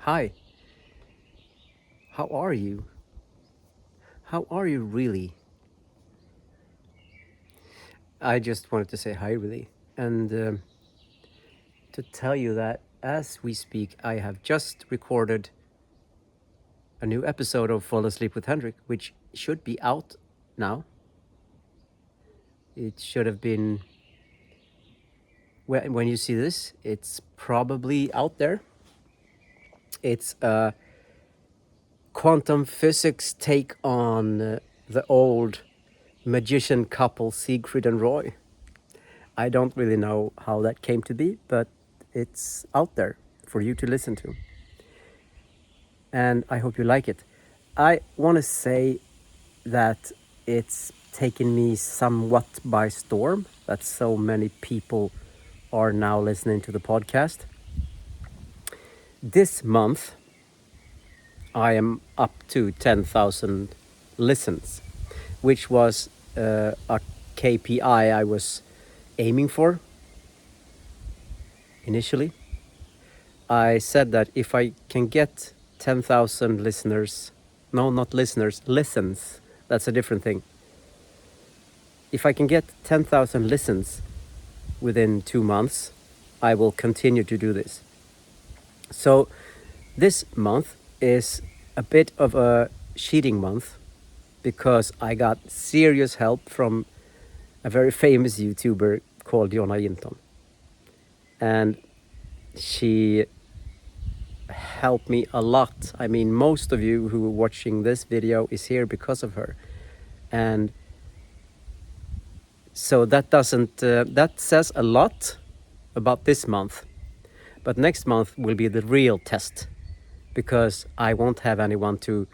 Hi, how are you? How are you really? I just wanted to say hi, really, and to tell you that as we speak, I have just recorded a new episode of Fall Asleep with Henrik, which should be out now. It should have been, when you see this, it's probably out there. It's a quantum physics take on the old magician couple Siegfried and Roy. I don't really know how that came to be, but it's out there for you to listen to. And I hope you like it. I want to say that it's taken me somewhat by storm that so many people are now listening to the podcast. This month, I am up to 10,000 listens, which was a KPI I was aiming for initially. I said that if I can get 10,000 listeners, no, not listeners, listens, that's a different thing. If I can get 10,000 listens within 2 months, I will continue to do this. So this month is a bit of a cheating month because I got serious help from a very famous YouTuber called Jonna Jinton. And she helped me a lot. I mean, most of you who are watching this video is here because of her. And so that says a lot about this month. But next month will be the real test because I won't have anyone to,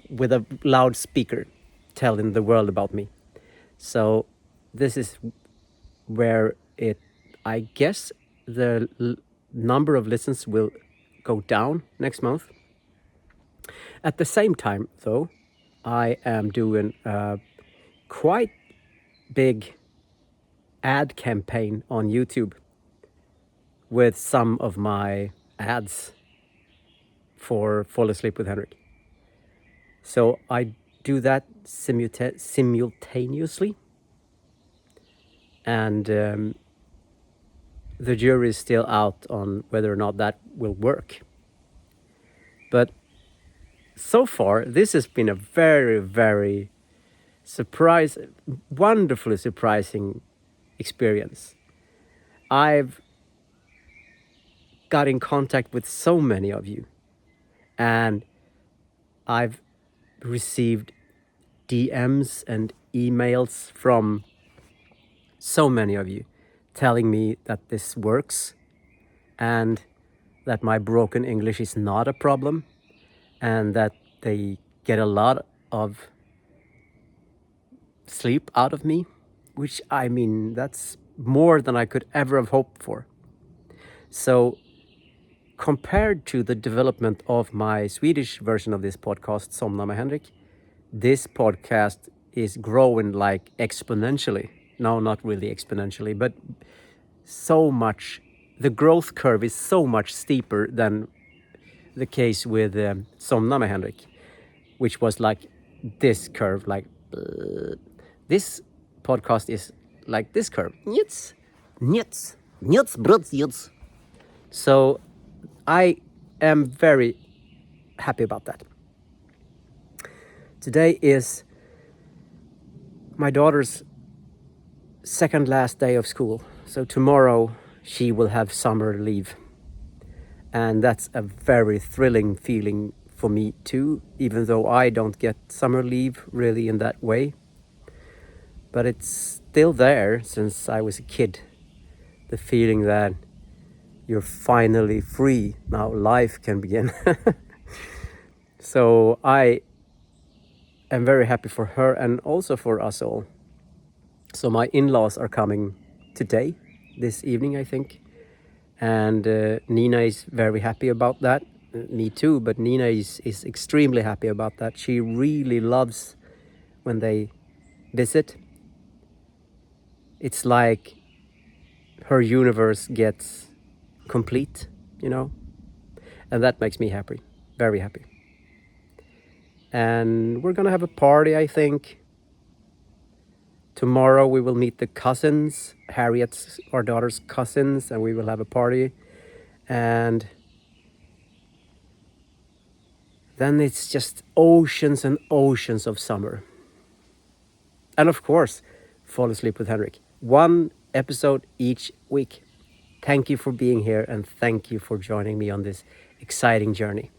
with a loudspeaker, telling the world about me. So this is where I guess the number of listens will go down next month. At the same time, though, I am doing a quite big ad campaign on YouTube with some of my ads for Fall Asleep with Henrik. So I do that simultaneously. And the jury is still out on whether or not that will work. But so far, this has been a very, very wonderfully surprising experience. I've got in contact with so many of you, and I've received DMs and emails from so many of you telling me that this works and that my broken English is not a problem and that they get a lot of sleep out of me, which I mean, that's more than I could ever have hoped for. So compared to the development of my Swedish version of this podcast, Somna med Henrik, this podcast is growing like exponentially. No, not really exponentially, but so much. The growth curve is so much steeper than the case with Somna med Henrik, which was like this curve, like this podcast is like this curve. Nyets, nyets, nyets, brats, nyets. So I am very happy about that. Today is my daughter's second last day of school. So tomorrow she will have summer leave. And that's a very thrilling feeling for me too, even though I don't get summer leave really in that way. But it's still there since I was a kid. The feeling that you're finally free. Now life can begin. So I am very happy for her and also for us all. So my in-laws are coming today, this evening, I think. And Nina is very happy about that. Me too, but Nina is extremely happy about that. She really loves when they visit. It's like her universe gets complete, you know. And that makes me happy, very happy. And we're gonna have a party, I think. Tomorrow we will meet the cousins, Harriet's, our daughter's cousins, and we will have a party. And then it's just oceans and oceans of summer. And of course, fall asleep with Henrik. One episode each week. Thank you for being here, and thank you for joining me on this exciting journey.